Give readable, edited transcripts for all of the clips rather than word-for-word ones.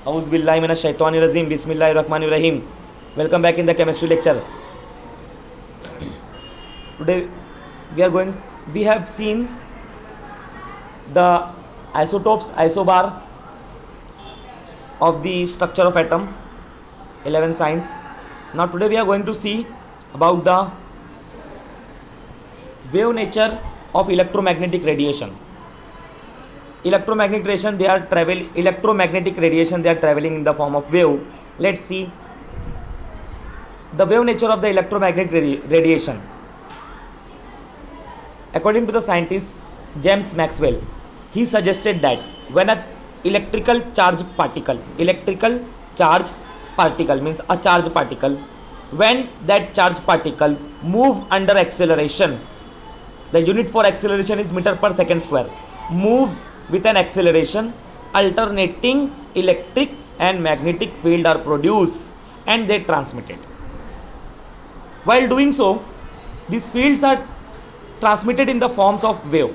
Auzubillahi minash shaitani rajim. Bismillahir rahmanir rahim. Welcome back in the chemistry lecture. Today we have seen the isotopes, isobar of the structure of atom, 11 signs. Now today we are going to see about the wave nature of electromagnetic radiation. Electromagnetic radiation, they are traveling in the form of wave. Let's see the wave nature of the electromagnetic radiation. According to the scientist James Maxwell, he suggested that when an electrical charge particle means a charge particle, when that charge particle move under acceleration, the unit for acceleration is meter per second square, moves with an acceleration, alternating electric and magnetic field are produced and they transmitted. While doing so, these fields are transmitted in the forms of wave.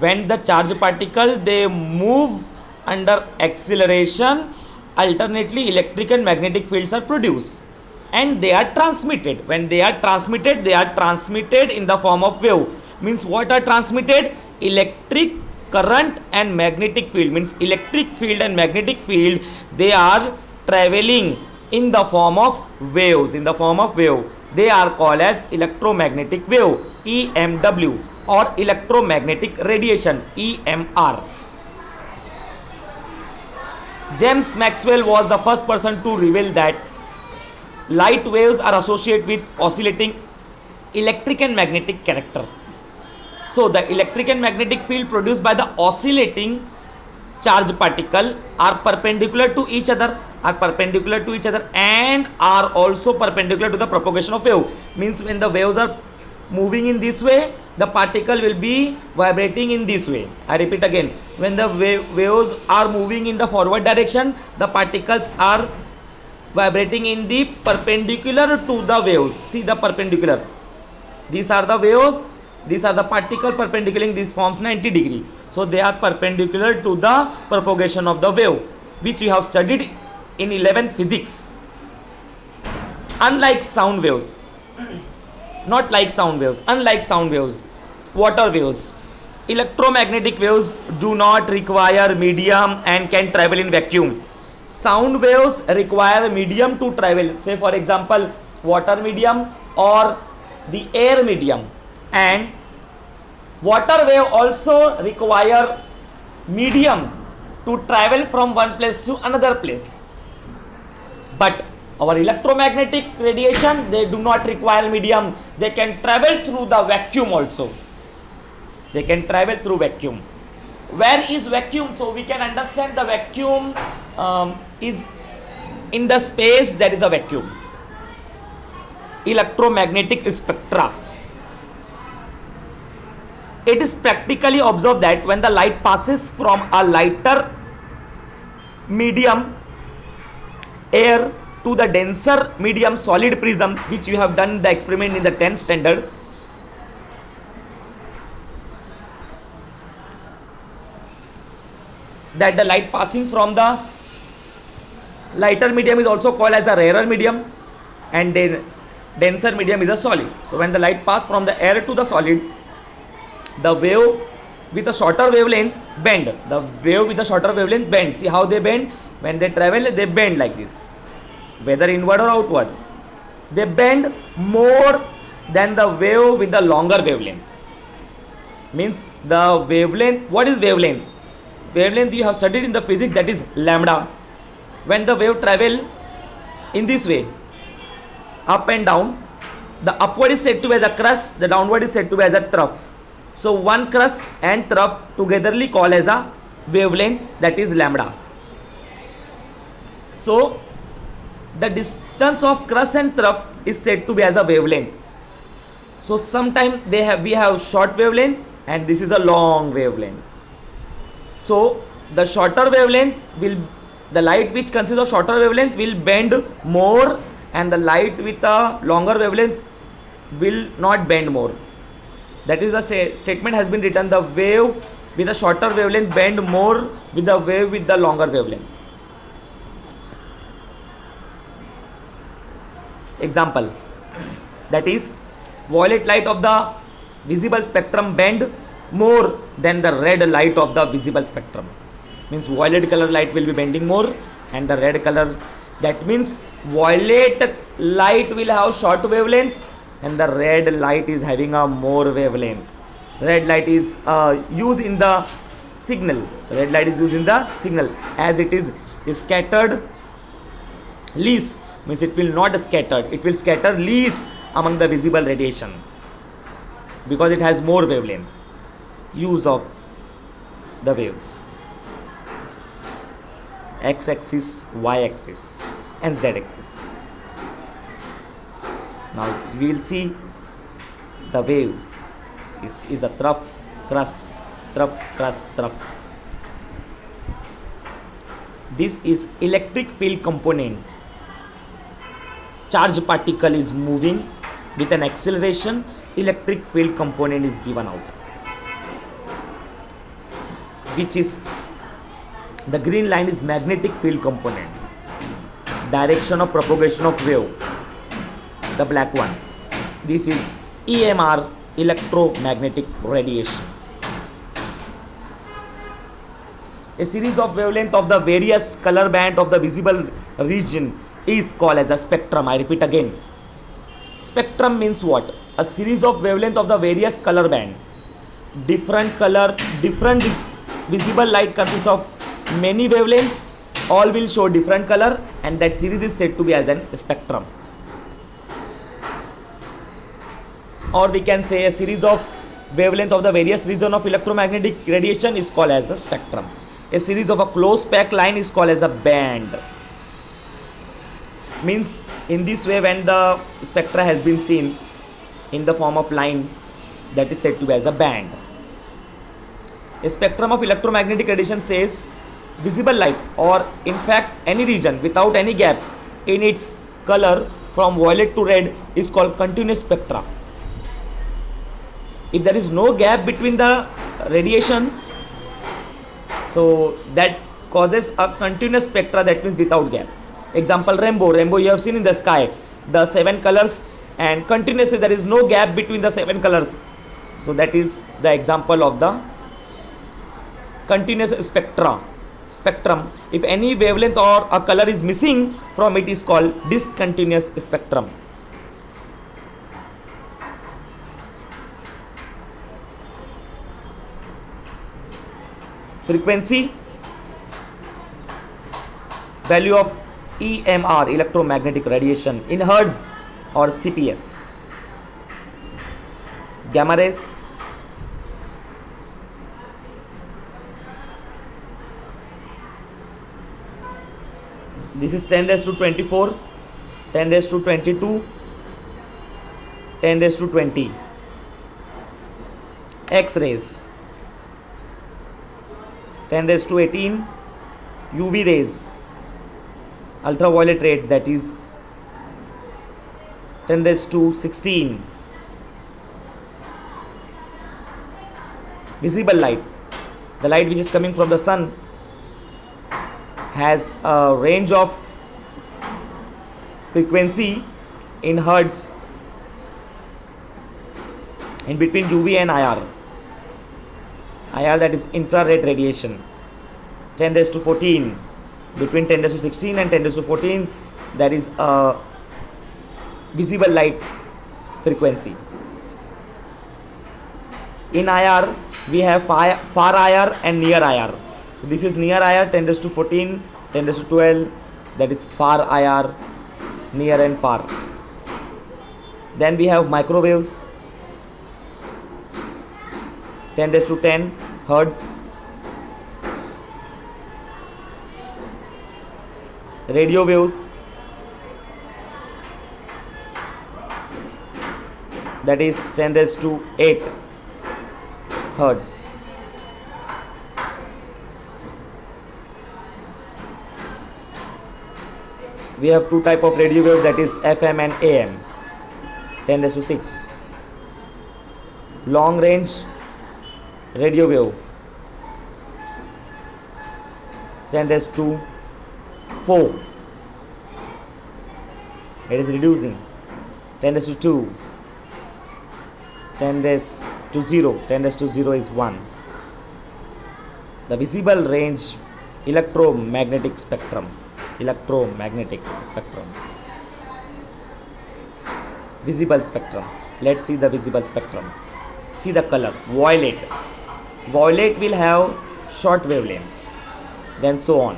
When the charge particle they move under acceleration, alternately electric and magnetic fields are produced and they are transmitted. When they are transmitted in the form of wave. Means what are transmitted? Electric current and magnetic field. Means electric field and magnetic field, they are traveling in the form of waves. They are called as electromagnetic wave, EMW, or electromagnetic radiation, EMR. James Maxwell was the first person to reveal that light waves are associated with oscillating electric and magnetic character. So the electric and magnetic field produced by the oscillating charge particle are perpendicular to each other and are also perpendicular to the propagation of wave. Means when the waves are moving in this way, the particle will be vibrating in this way. I repeat again, when the waves are moving in the forward direction, the particles are vibrating in the perpendicular to the waves. See the perpendicular, these are the waves, these are the particle perpendicular, this forms 90 degree. So they are perpendicular to the propagation of the wave, which we have studied in 11th physics. Unlike sound waves, unlike sound waves, water waves, electromagnetic waves do not require medium and can travel in vacuum. Sound waves require medium to travel, say for example water medium or the air medium, and water wave also require medium to travel from one place to another place. But our electromagnetic radiation, they do not require medium. They can travel through the vacuum also. They can travel through vacuum. Where is vacuum? So we can understand the vacuum is in the space there is a vacuum. Electromagnetic spectra. It is practically observed that when the light passes from a lighter medium air to the denser medium solid prism, which you have done the experiment in the 10th standard, that the light passing from the lighter medium is also called as a rarer medium and then denser medium is a solid. So when the light passes from the air to the solid, the wave with a shorter wavelength bend. See how they bend? When they travel, they bend like this, whether inward or outward. They bend more than the wave with the longer wavelength. Means the wavelength, what is wavelength? Wavelength you have studied in the physics, that is lambda. When the wave travel in this way, up and down, the upward is said to be as a crest, the downward is said to be as a trough. So one crest and trough togetherly called as a wavelength, that is lambda. So the distance of crest and trough is said to be as a wavelength. So sometimes we have short wavelength and this is a long wavelength. So the shorter wavelength the light which consists of shorter wavelength will bend more, and the light with a longer wavelength will not bend more. That is the statement has been written, the wave with a shorter wavelength bend more with the wave with the longer wavelength. Example, that is violet light of the visible spectrum bend more than the red light of the visible spectrum. Means violet color light will be bending more, and the red color, that means violet light will have short wavelength and the red light is having a more wavelength. Red light is used in the signal. Red light is used in the signal as it is scattered least, means it will not scattered, it will scatter least among the visible radiation because it has more wavelength. Use of the waves, x-axis, y-axis and z-axis. Now we will see the waves. This is a trough, crust, trough, crust, trough. This is electric field component. Charge particle is moving with an acceleration, electric field component is given out, which is the green line is magnetic field component, direction of propagation of wave, the black one. This is EMR, electromagnetic radiation. A series of wavelength of the various color band of the visible region is called as a spectrum. I repeat again. Spectrum means what? A series of wavelength of the various color band. Different color, different visible light consists of many wavelength. All will show different color, and that series is said to be as an spectrum. Or we can say a series of wavelength of the various region of electromagnetic radiation is called as a spectrum. A series of a closed packed line is called as a band. Means in this way, when the spectra has been seen in the form of line, that is said to be as a band. A spectrum of electromagnetic radiation says visible light, or in fact any region without any gap in its color from violet to red is called continuous spectra. If there is no gap between the radiation, so that causes a continuous spectra, that means without gap. Example, rainbow you have seen in the sky, the 7 colors, and continuously there is no gap between the 7 colors. So that is the example of the continuous spectrum. If any wavelength or a color is missing from it is called discontinuous spectrum. Frequency, value of EMR, electromagnetic radiation, in hertz or CPS. Gamma rays, this is 10 raised to 24, 10 raised to 22, 10 raised to 20. X-rays, 10 raised to 18. UV rays, ultraviolet rate, that is 10 raised to 16. Visible light, the light which is coming from the sun, has a range of frequency in hertz in between UV and IR. IR, that is infrared radiation, 10 raised to 14. Between 10 raised to 16 and 10 raised to 14, there is a visible light frequency. In IR, we have far IR and near IR. This is near IR, 10 raised to 14, 10 raised to 12, that is far IR, near and far. Then we have microwaves, 10 raised to 10 hertz. Radio waves, that is 10 raised to 8 hertz. We have two type of radio wave, that is FM and AM, 10 raised to 6. Long range radio wave, 10 raised to 4. It is reducing. 10 raised to 2, 10 raised to 0, 10 raised to 0 is 1. The visible range, electromagnetic spectrum, visible spectrum. Let's see the visible spectrum. See the color, violet. Violet will have short wavelength, then so on.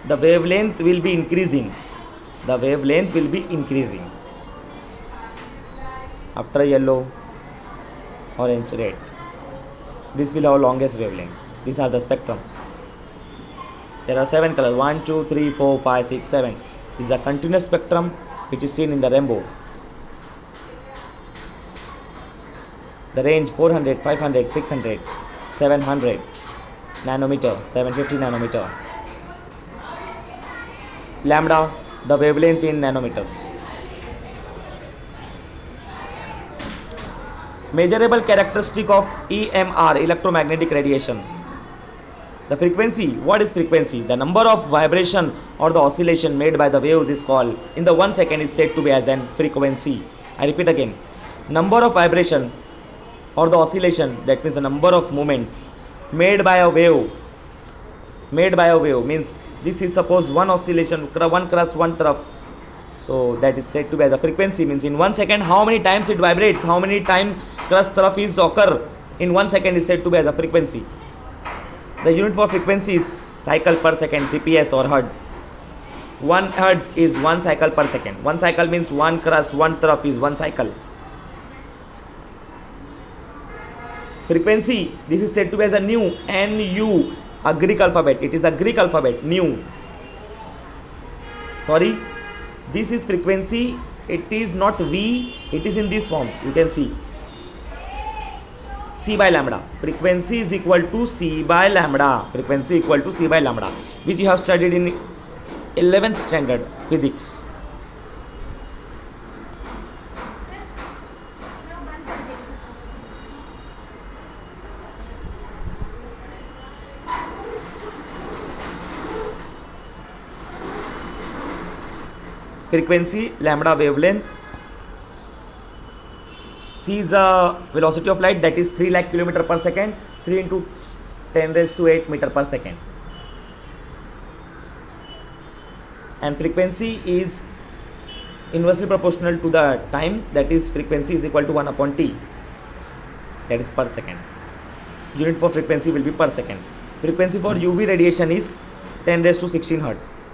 The wavelength will be increasing. After yellow, orange, red. This will have longest wavelength. These are the spectrum. There are 7 colors, 1, 2, 3, 4, 5, 6, 7. This is the continuous spectrum which is seen in the rainbow. The range 400, 500, 600, 700 nanometer, 750 nanometer. Lambda, the wavelength in nanometer. Measurable characteristic of EMR, electromagnetic radiation. The frequency, what is frequency? The number of vibration or the oscillation made by the waves is called, in the 1 second is said to be as an frequency. I repeat again, number of vibration or the oscillation, that means the number of movements made by a wave means this is suppose one oscillation, one crust, one trough. So that is said to be as a frequency, means in 1 second how many times it vibrates, how many times crust trough is occur in 1 second is said to be as a frequency. The unit for frequency is cycle per second, CPS or hertz. 1 hertz is 1 cycle per second. 1 cycle means one crust, one trough is 1 cycle. Frequency, this is said to be as a nu, NU, a Greek alphabet. It is a Greek alphabet, nu. Sorry, this is frequency. It is not V, it is in this form. You can see. C by lambda. Frequency is equal to C by lambda. Which you have studied in 11th standard physics. Frequency, lambda wavelength. C is the velocity of light, that is 3 lakh km per second, 3 into 10 raised to 8 meter per second. And frequency is inversely proportional to the time, that is frequency is equal to 1 upon T, that is per second. Unit for frequency will be per second. Frequency for UV radiation is 10 raised to 16 hertz.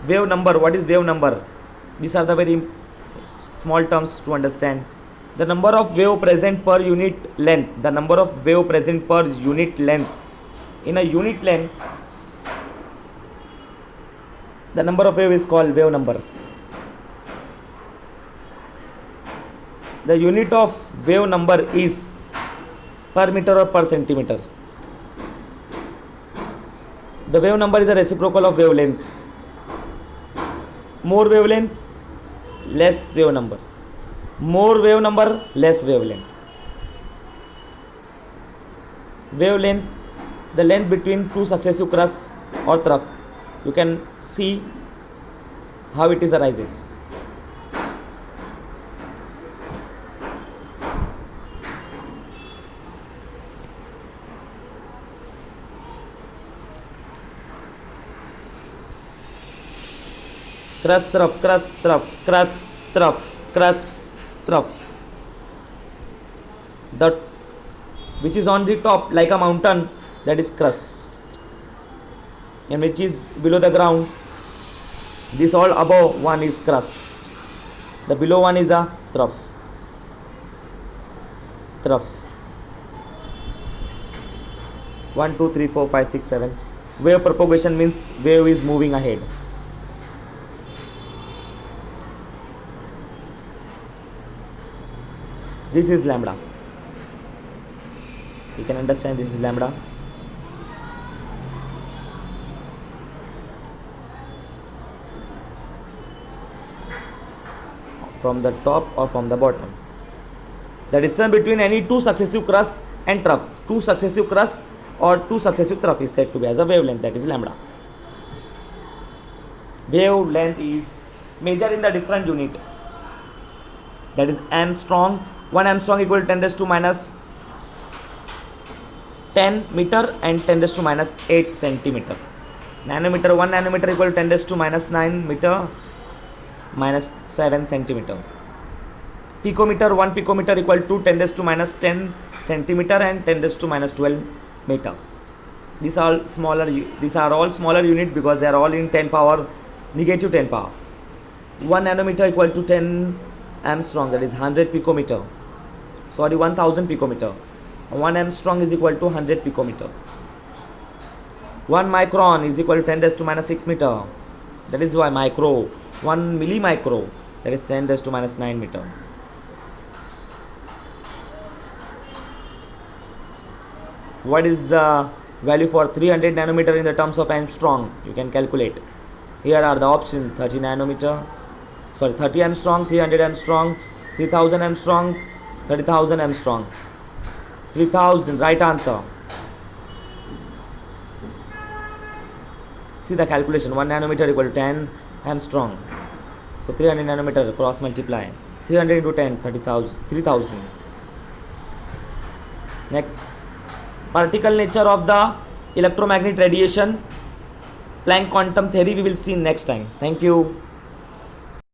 Wave number, what is wave number? These are the very small terms to understand. The number of wave present per unit length. In a unit length, the number of wave is called wave number. The unit of wave number is per meter or per centimeter. The wave number is a reciprocal of wavelength. More wavelength, less wave number. More wave number, less wavelength. Wavelength, the length between two successive crusts or trough. You can see how it is arises. Crust trough, crust trough, crust trough, crust trough. The which is on the top like a mountain, that is crust, and which is below the ground, this all above one is crust, the below one is a trough. 1 2 3 4 5 6 7. Wave propagation means wave is moving ahead. This is lambda. You can understand this is lambda. From the top or from the bottom. The distance between any two successive crusts and trough. Two successive crusts or two successive trough is said to be as a wavelength, that is lambda. Wavelength is measured in the different unit. That is Armstrong. 1 Armstrong equal to 10 raised to minus 10 meter and 10 raised to minus 8 centimeter. Nanometer, 1 nanometer equal to 10 raised to minus 9 meter minus 7 centimeter. Picometer, 1 picometer equal to 10 raised to minus 10 centimeter and 10 raised to minus 12 meter. These are all smaller unit because they are all in 10 power negative 10 power. 1 nanometer equal to 10 Armstrong, that is 100 picometer. 1000 picometer. 1 Armstrong is equal to 100 picometer. 1 micron is equal to 10 raised to minus 6 meter. That is why micro. 1 millimicro, that is 10 raised to minus 9 meter. What is the value for 300 nanometer in the terms of Armstrong? You can calculate. Here are the options: 30 Armstrong, 300 Armstrong, 3000 Armstrong, 30,000 Armstrong. 3000, right answer. See the calculation. 1 nanometer equal to 10 Armstrong. So 300 nanometer cross multiply. 300 into 10, 3000. Next, particle nature of the electromagnetic radiation, Planck quantum theory, we will see next time. Thank you.